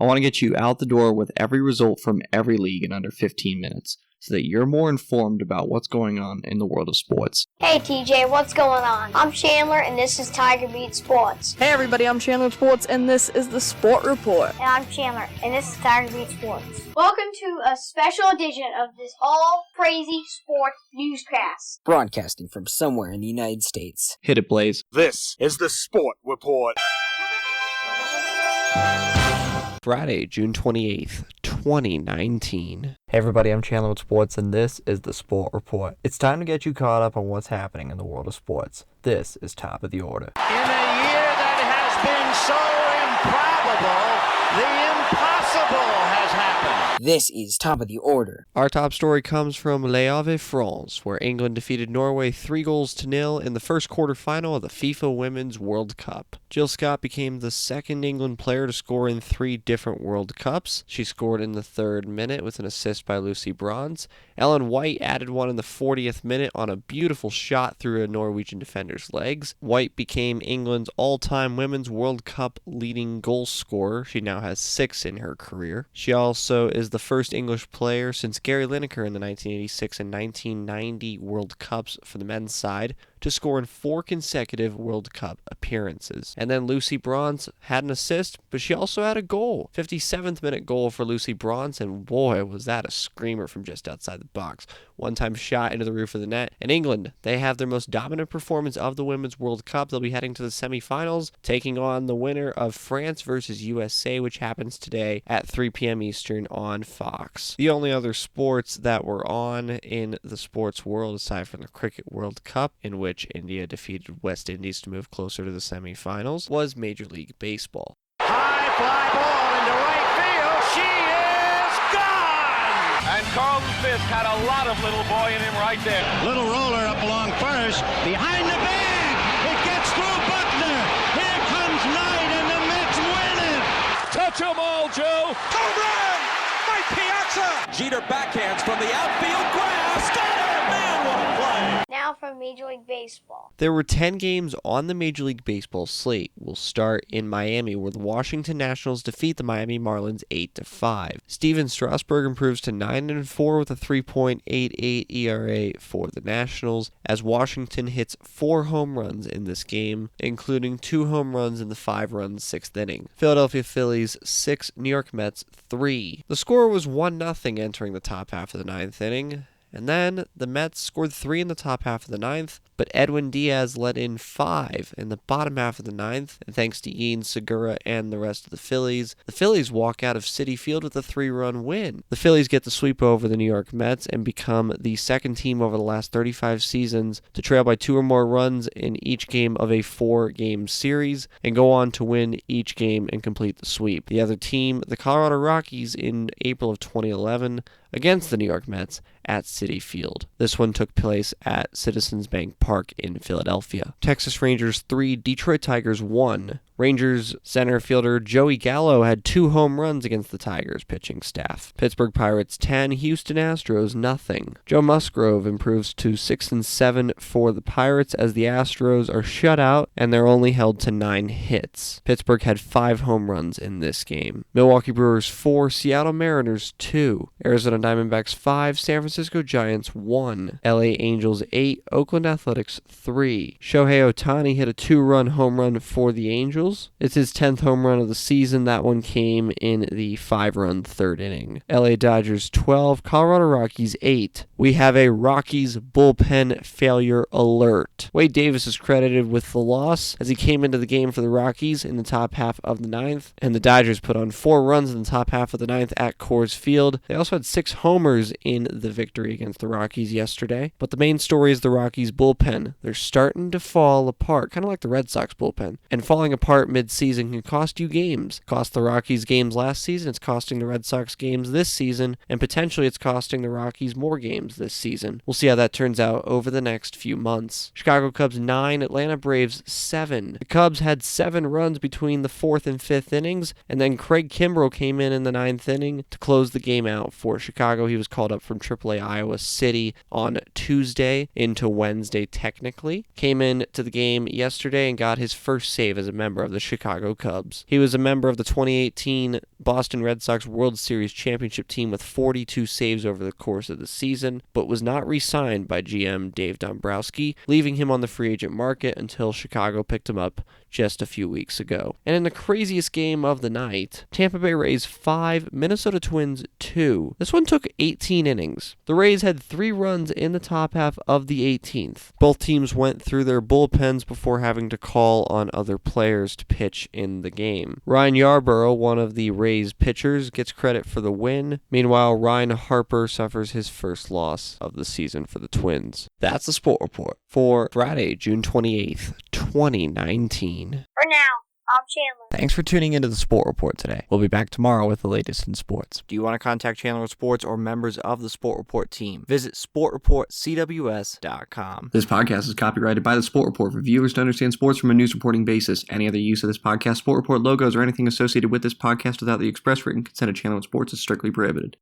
I want to get you out the door with every result from every league in under 15 minutes, so that you're more informed about what's going on in the world of sports. Hey TJ, what's going on? I'm Chandler and this is Tiger Beat Sports. Hey everybody, I'm Chandler Sports and this is the Sport Report. And I'm Chandler and this is Tiger Beat Sports. Welcome to a special edition of this all crazy sports newscast. Broadcasting from somewhere in the United States. Hit it, Blaze. This is the Sport Report. Friday, June 28th, 2019. Hey everybody, I'm Chandler with Sports, and this is the Sport Report. It's time to get you caught up on what's happening in the world of sports. This is Top of the Order. In a year that has been so improbable, the impossible has happened. This is Top of the Order. Our top story comes from Le Havre, France, where England defeated Norway 3-0 in the first quarterfinal of the FIFA Women's World Cup. Jill Scott became the second England player to score in 3 different World Cups. She scored in the 3rd minute with an assist by Lucy Bronze. Ellen White added one in the 40th minute on a beautiful shot through a Norwegian defender's legs. White became England's all-time Women's World Cup leading goal scorer. She now has 6 in her career. She also is the first English player since Gary Lineker in the 1986 and 1990 World Cups for the men's side to score in 4 consecutive World Cup appearances. And then Lucy Bronze had an assist, but she also had a goal. 57th minute goal for Lucy Bronze, and boy, was that a screamer from just outside the box. One-time shot into the roof of the net. And England, they have their most dominant performance of the Women's World Cup. They'll be heading to the semifinals, taking on the winner of France versus USA, which happens today at 3 p.m. Eastern on Fox. The only other sports that were on in the sports world, aside from the Cricket World Cup, in which India defeated West Indies to move closer to the semifinals, was Major League Baseball. High fly ball into right field. She is gone! And Carlton Fisk had a lot of little boy in him right there. Little roller up along first. Behind the bag. It gets through Buckner. Here comes Knight and the Mets win it. Touch 'em all, Joe. Home run! Mike Piazza! Jeter backhands from the outfield grass. Got it! Man, what a play! Now from Major League Baseball. There were 10 games on the Major League Baseball slate. We'll start in Miami, where the Washington Nationals defeat the Miami Marlins 8-5. Steven Strasburg improves to 9-4 with a 3.88 ERA for the Nationals, as Washington hits 4 home runs in this game, including 2 home runs in the 5-run 6th inning. Philadelphia Phillies 6, New York Mets 3. The score was 1-0 entering the top half of the 9th inning. And then the Mets scored 3 in the top half of the 9th, but Edwin Diaz let in 5 in the bottom half of the 9th, and thanks to Ian Segura and the rest of the Phillies walk out of Citi Field with a 3-run win. The Phillies get the sweep over the New York Mets and become the second team over the last 35 seasons to trail by 2 or more runs in each game of a 4-game series, and go on to win each game and complete the sweep. The other team, the Colorado Rockies, in April of 2011, against the New York Mets at Citi Field. This one took place at Citizens Bank Park in Philadelphia. Texas Rangers 3, Detroit Tigers 1. Rangers center fielder Joey Gallo had 2 home runs against the Tigers pitching staff. Pittsburgh Pirates 10, Houston Astros nothing. Joe Musgrove improves to 6-7 for the Pirates as the Astros are shut out and they're only held to 9 hits. Pittsburgh had 5 home runs in this game. Milwaukee Brewers 4, Seattle Mariners 2. Arizona Diamondbacks 5, San Francisco Giants 1. LA Angels 8, Oakland Athletics 3. Shohei Ohtani hit a 2-run home run for the Angels. It's his 10th home run of the season. That one came in the 5-run 3rd inning. LA Dodgers 12, Colorado Rockies 8. We have a Rockies bullpen failure alert. Wade Davis is credited with the loss as he came into the game for the Rockies in the top half of the 9th, and the Dodgers put on 4 runs in the top half of the 9th at Coors Field. They also had 6 homers in the victory against the Rockies yesterday, but the main story is the Rockies bullpen. They're starting to fall apart, kind of like the Red Sox bullpen, and falling apart mid-season can cost you games. Cost the Rockies games last season, it's costing the Red Sox games this season, and potentially it's costing the Rockies more games this season. We'll see how that turns out over the next few months. Chicago Cubs 9, Atlanta Braves 7. The Cubs had 7 runs between the 4th and 5th innings, and then Craig Kimbrell came in the 9th inning to close the game out for Chicago. He was called up from AAA Iowa City on Tuesday into Wednesday technically. Came in to the game yesterday and got his first save as a member of the Chicago Cubs. He was a member of the 2018 Boston Red Sox World Series championship team with 42 saves over the course of the season, but was not re-signed by GM Dave Dombrowski, leaving him on the free agent market until Chicago picked him up just a few weeks ago. And in the craziest game of the night, Tampa Bay Rays 5, Minnesota Twins 2. This one took 18 innings. The Rays had 3 runs in the top half of the 18th. Both teams went through their bullpens before having to call on other players to pitch in the game. Ryan Yarbrough, one of the Rays pitchers, gets credit for the win. Meanwhile, Ryan Harper suffers his first loss of the season for the Twins. That's the Sport Report for Friday, June 28th, 2019. For now, I'm Chandler. Thanks for tuning into the Sport Report today. We'll be back tomorrow with the latest in sports. Do you want to contact Chandler Sports or members of the Sport Report team? Visit sportreportcws.com. This podcast is copyrighted by the Sport Report for viewers to understand sports from a news reporting basis. Any other use of this podcast, Sport Report logos, or anything associated with this podcast without the express written consent of Chandler Sports is strictly prohibited.